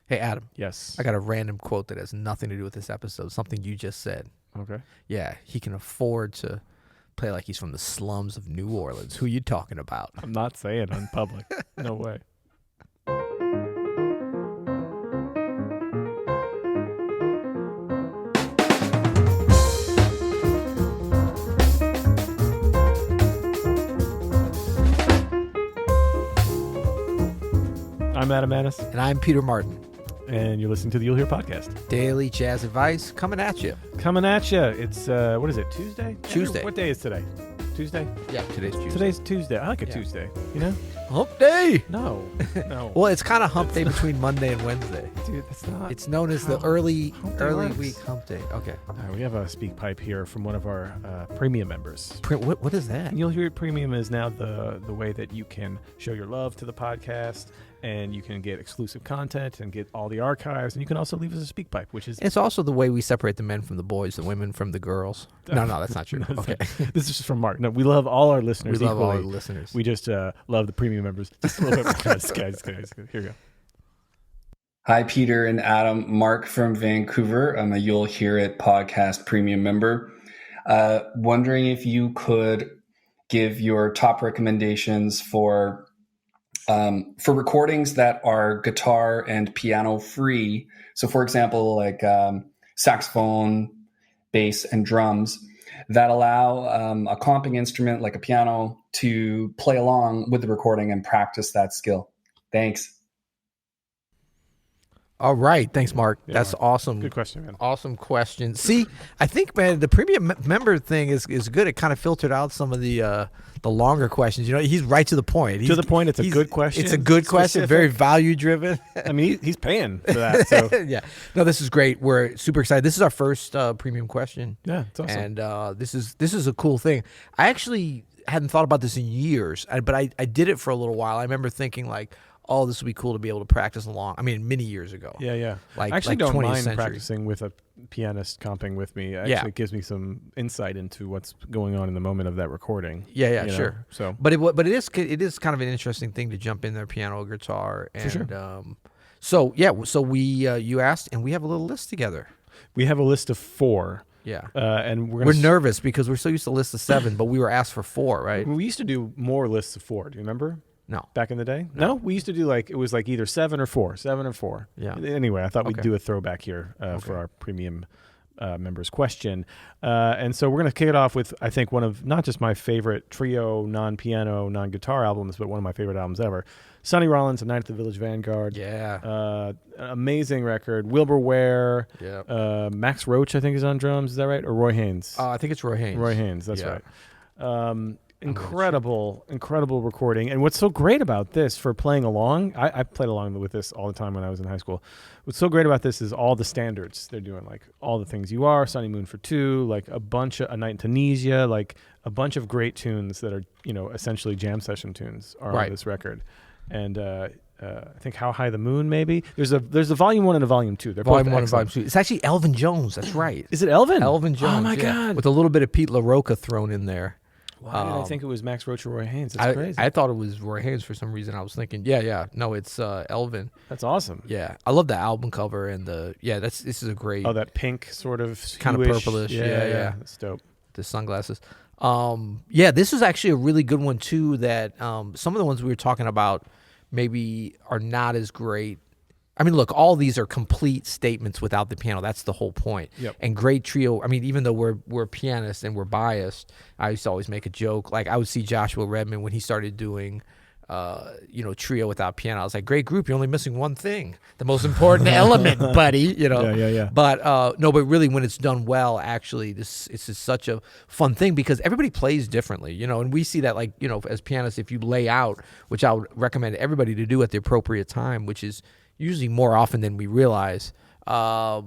Hey, Adam. Yes. I got a random quote that has nothing to do with this episode, something you just said. Okay. Yeah, he can afford to play like he's from the slums of New Orleans. Who you talking about? I'm not saying in public. No way. I'm Adam Maness. And I'm Peter Martin. And you're listening to the You'll Hear podcast. Daily jazz advice coming at you. Coming at you. It's, what is it, Tuesday? Tuesday. What day is today? Tuesday? Yeah, today's Tuesday. Today's Tuesday. I like a Tuesday, you know? Hump day. No. Well, it's kind of hump day between Monday and Wednesday. Dude, that's not. It's known as the early works. week hump day. Okay. We have a speak pipe here from one of our premium members. What is that? You'll Hear Premium is now the way that you can show your love to the podcast, and you can get exclusive content and get all the archives, and you can also leave us a speak pipe, which is... It's also the way we separate the men from the boys, the women from the girls. No, that's not true. Okay. This is from Mark. No, we love all our listeners We love equally. all the listeners. We just love the premium members just a little bit more. Guys. Here we go. Hi, Peter and Adam. Mark from Vancouver. I'm a You'll Hear It podcast premium member. Wondering if you could give your top recommendations for recordings that are guitar and piano free. So, for example, like saxophone, bass, and drums that allow a comping instrument like a piano to play along with the recording and practice that skill. Thanks. All right. Thanks, Mark. Yeah, That's Mark. awesome. Good question, man. Awesome question. See, I think, man, the premium member thing is good. It kind of filtered out some of the longer questions. You know, he's right to the point. To the point, it's a good question. It's a good question, Specific. very value-driven. I mean, he's paying for that. So Yeah. No, this is great. We're super excited. This is our first premium question. yeah, it's awesome. And this is a cool thing. I actually hadn't thought about this in years, but I did it for a little while. I remember thinking like, oh, this would be cool to be able to practice along. I mean, many years ago. Yeah. Like, I actually like don't 20th mind century. practicing with a pianist comping with me. Actually, it gives me some insight into what's going on in the moment of that recording. Yeah, you know? sure. So, But it is kind of an interesting thing to jump in there, piano, guitar, and For sure. So we you asked, and we have a little list together. we have a list of 4. Yeah. And We're nervous because we're so used to list of 7, but we were asked for 4, right? We used to do more lists of 4. Do you remember? No. Back in the day? No, we used to do it was like either 7 or 4. 7 or 4. Yeah. Anyway, I thought we'd Okay. do a throwback here for our premium members question. And so we're going to kick it off with, I think, one of not just my favorite trio, non-piano, non-guitar albums, but one of my favorite albums ever. Sonny Rollins, A Night at the Village Vanguard. Yeah. Amazing record. Wilbur Ware. Yeah. Max Roach, I think, is on drums. Is that right? Or Roy Haynes? I think it's Roy Haynes. Roy Haynes, that's Yeah. right. Incredible recording. And what's so great about this for playing along, I played along with this all the time when I was in high school. What's so great about this is all the standards they're doing, like All the Things You Are, Sunny Moon for Two, like a bunch of A Night in Tunisia, like a bunch of great tunes that are, essentially jam session tunes are on this record. And I think How High the Moon, maybe. There's a volume 1 and a volume 2. They're Volume both 1 and excellent. Volume 2. It's actually Elvin Jones. That's right. Is it Elvin? Elvin Jones. Oh my yeah. God. With a little bit of Pete LaRocca thrown in there. Why did I think it was Max Roach or Roy Haynes? That's crazy. I thought it was Roy Haynes for some reason. I was thinking, no, it's Elvin. That's awesome. Yeah, I love the album cover and this is a great. Oh, that pink sort of kind of hueish- purplish. Yeah. That's dope. The sunglasses. This is actually a really good one too. That some of the ones we were talking about maybe are not as great. I mean, look, all these are complete statements without the piano. That's the whole point. Yep. And great trio. I mean, even though we're pianists and we're biased, I used to always make a joke. Like I would see Joshua Redman when he started doing, trio without piano. I was like, great group. You're only missing one thing, the most important element, buddy. Yeah. But but really, when it's done well, actually, this is such a fun thing because everybody plays differently. And we see that as pianists, if you lay out, which I would recommend everybody to do at the appropriate time, which is usually more often than we realize. A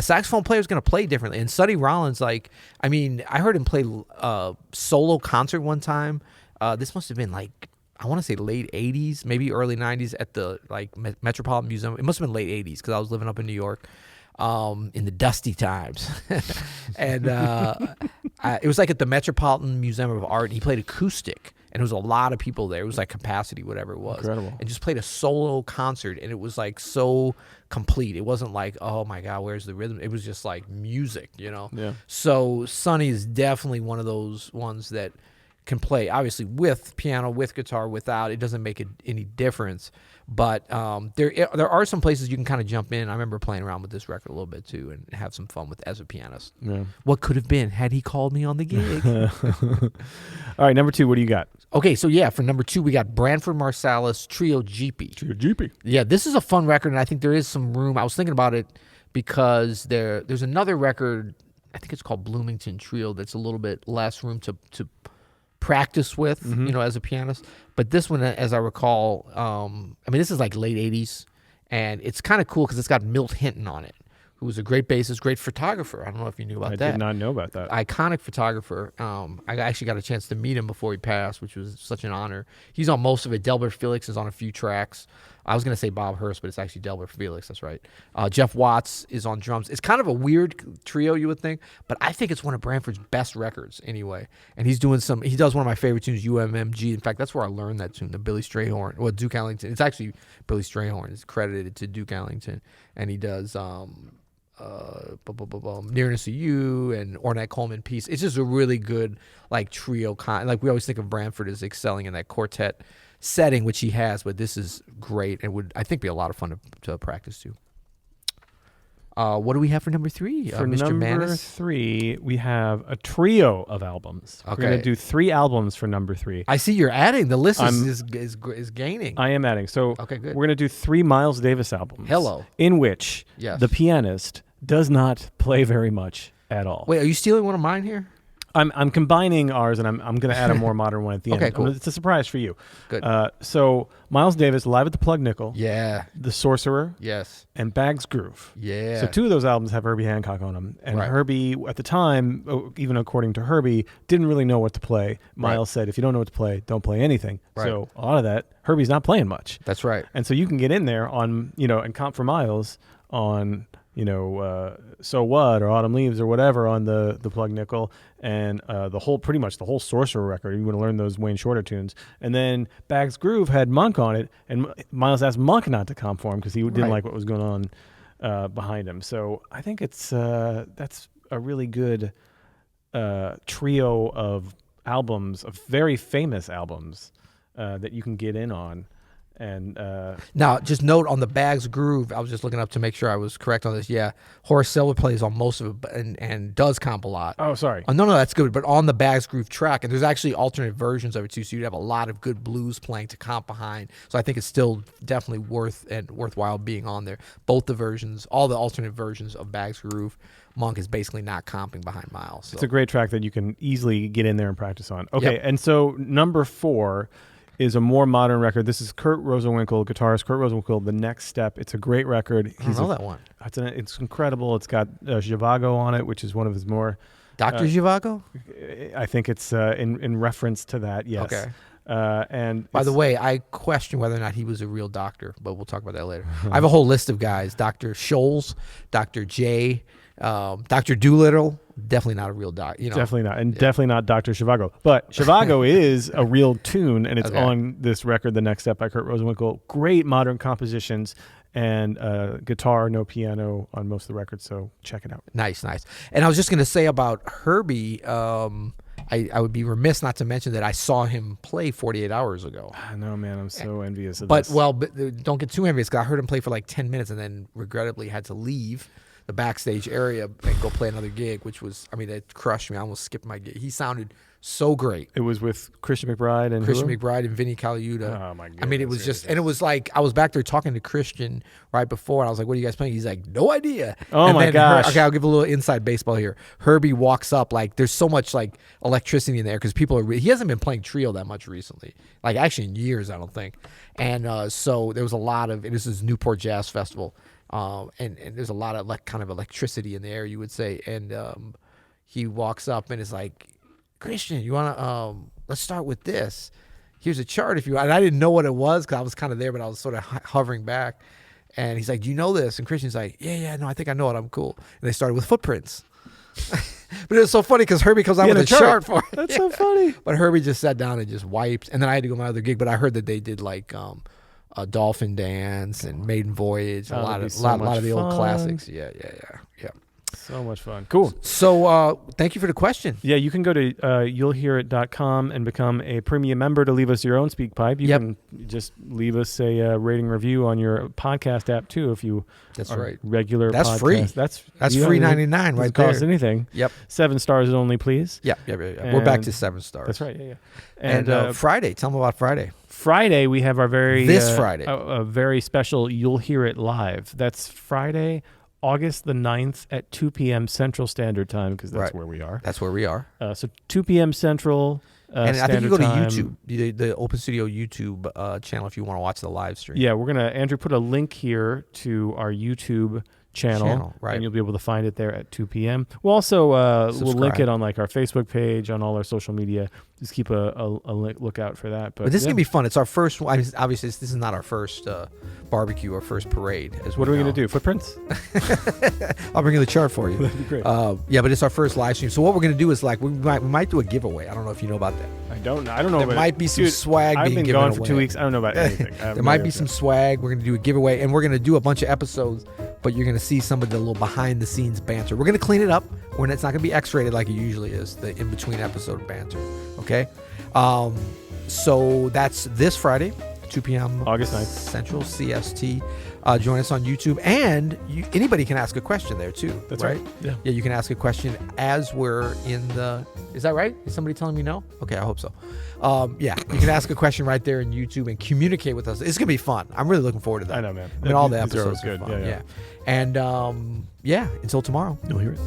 saxophone player is going to play differently. And Sonny Rollins, I heard him play solo concert one time. This must have been I want to say late 80s, maybe early 90s at the Metropolitan Museum. It must have been late 80s because I was living up in New York in the dusty times. And it was at the Metropolitan Museum of Art. And he played acoustic. and it was a lot of people there. It was like capacity, whatever it was. Incredible. And just played a solo concert, and it was like so complete. It wasn't like, oh my God, where's the rhythm? It was just like music, you know? Yeah. So Sonny is definitely one of those ones that can play, obviously, with piano, with guitar, without. It doesn't make any difference. But there are some places you can kind of jump in. I remember playing around with this record a little bit too, and have some fun with as a pianist. Yeah. What could have been had he called me on the gig? All right, number 2. What do you got? Okay, so yeah, for number 2 we got Branford Marsalis Trio Jeepy. Jeepy. Yeah, this is a fun record, and I think there is some room. I was thinking about it because there's another record. I think it's called Bloomington Trio. That's a little bit less room to practice with, you know, as a pianist. But this one, as I recall, I mean, this is like late 80s, and it's kind of cool because it's got Milt Hinton on it, who was a great bassist, great photographer. I don't know if you knew about that. I did not know about that. Iconic photographer. I actually got a chance to meet him before he passed, which was such an honor. He's on most of it. Delbert Felix is on a few tracks. I was going to say Bob Hurst, but it's actually Delbert Felix. That's right. Jeff Watts is on drums. It's kind of a weird trio, you would think, but I think it's one of Branford's best records anyway. And he does one of my favorite tunes, UMMG. In fact, that's where I learned that tune, the Billy Strayhorn, well, Duke Ellington. It's actually Billy Strayhorn. It's credited to Duke Ellington. And he does Nearness of You and Ornette Coleman Peace. It's just a really good like trio like we always think of Branford as excelling in that quartet setting, which he has, but this is great and would, I think, be a lot of fun to practice to. What do we have for number 3? For Mr. number Maness? 3, we have a trio of albums. Okay. We're going to do 3 albums for number 3. I see you're adding. The list is gaining. I am adding. So Okay, good. we're going to do 3 Miles Davis albums. Hello. In which Yes. the pianist does not play very much at all. Wait, are you stealing one of mine here? I'm combining ours, and I'm going to add a more modern one at the Okay, end. cool. It's a surprise for you. Good. So Miles Davis, Live at the Plug Nickel, Yeah. The Sorcerer, Yes. and Bag's Groove. Yeah. So 2 of those albums have Herbie Hancock on them. And Right. Herbie, at the time, even according to Herbie, didn't really know what to play. Miles said, if you don't know what to play, don't play anything. Right. So a lot of that, Herbie's not playing much. That's right. And so you can get in there on, and comp for Miles on, So What or Autumn Leaves or whatever on the Plug Nickel, and pretty much the whole Sorcerer record. You want to learn those Wayne Shorter tunes. And then Bag's Groove had Monk on it, and Miles asked Monk not to comp for him because he didn't like what was going on behind him. So I think that's a really good trio of albums, of very famous albums that you can get in on. And now, just note on the Bag's Groove, I was just looking up to make sure I was correct on this. Yeah, Horace Silver plays on most of it and does comp a lot. Oh, sorry. No, that's good. But on the Bag's Groove track, and there's actually alternate versions of it too, so you'd have a lot of good blues playing to comp behind. So I think it's still definitely worthwhile being on there. Both the versions, all the alternate versions of Bag's Groove, Monk is basically not comping behind Miles. So. It's a great track that you can easily get in there and practice on. Okay, Yep. and so number 4 is a more modern record. This is Kurt Rosenwinkel, guitarist Kurt Rosenwinkel, The Next Step. It's a great record. I don't know that one. It's incredible. It's got Zhivago on it, which is one of his more... Dr. Zhivago? I think it's in reference to that, yes. Okay. And By the way, I question whether or not he was a real doctor, but we'll talk about that later. I have a whole list of guys. Dr. Scholes, Dr. J, Dr. Doolittle, definitely not a real doctor. Definitely not. And definitely not Dr. Zhivago. But Zhivago is a real tune, and it's Okay. on this record, The Next Step by Kurt Rosenwinkel. Great modern compositions and guitar, no piano on most of the records, so check it out. Nice. And I was just going to say about Herbie, I would be remiss not to mention that I saw him play 48 hours ago. I know, man. I'm so envious of But, this. don't get too envious, because I heard him play for like 10 minutes and then regrettably had to leave the backstage area and go play another gig, which was, it crushed me. I almost skipped my gig. He sounded so great. It was with Christian McBride and Christian who? McBride and Vinny Colaiuta. Oh, my goodness. It was just, and it was like, I was back there talking to Christian right before, and I was like, what are you guys playing? He's like, no idea. Oh, and my then gosh. Okay, I'll give a little inside baseball here. Herbie walks up, like, there's so much, like, electricity in there, because people are, he hasn't been playing trio that much recently. Like, actually in years, I don't think. And so there was a lot of, and this is Newport Jazz Festival, and there's a lot of, like, kind of electricity in the air, you would say. And he walks up and is like, Christian, you want to, let's start with this. Here's a chart if you want. And I didn't know what it was because I was kind of there, but I was sort of hovering back. And he's like, do you know this? And Christian's like, yeah, no, I think I know it. I'm cool. And they started with Footprints. But it's so funny because Herbie comes out with a chart for it. That's so funny. But Herbie just sat down and just wiped, and then I had to go to my other gig. But I heard that they did like a Dolphin Dance and Maiden Voyage, a lot of the old classics. Yeah. So much fun. Cool. So thank you for the question. Yeah, you can go to you'llhearit.com and become a premium member to leave us your own speak pipe. You can just leave us a rating review on your podcast app too if you are regular That's podcast. free. That's free $99 right there. Doesn't cost anything. Yep. 7 stars only, please. Yeah. We're back to 7 stars. That's right. Yeah. And Friday, tell them about Friday. Friday, we have our very Friday a very special You'll Hear It Live. That's Friday, August the 9th at 2 p.m. Central Standard Time, because that's where we are. That's where we are. So 2 p.m. Central and I think you go to time. YouTube, the Open Studio YouTube channel if you want to watch the live stream. Yeah, we're going to, Andrew, put a link here to our YouTube channel, right. And you'll be able to find it there at 2 p.m. We'll also we'll link it on like our Facebook page, on all our social media. Just keep a lookout for that. But this is going to be fun. It's our first one. I mean, obviously, this is not our first barbecue or first parade. What are we going to do? Footprints? I'll bring you the chart for you. That'd be great. Yeah, but it's our first live stream. So what we're going to do is like we might do a giveaway. I don't know if you know about that. I don't know. There might be some swag being given away. I've been gone for 2 weeks. I don't know about anything. There might be some swag. We're going to do a giveaway, and we're going to do a bunch of episodes, but you're going to see some of the little behind-the-scenes banter. We're going to clean it up. It's not going to be X-rated like it usually is, the in-between episode banter. Okay? So that's this Friday, 2 p.m. August 9th. Central CST. Join us on YouTube, and anybody can ask a question there too. That's right. Yeah, you can ask a question as we're in the. Is that right? Is somebody telling me no? Okay, I hope so. Yeah, you can ask a question right there in YouTube and communicate with us. It's gonna be fun. I'm really looking forward to that. I know, man. I mean, all the episodes are good. Fun. Yeah. And until tomorrow, you'll hear it.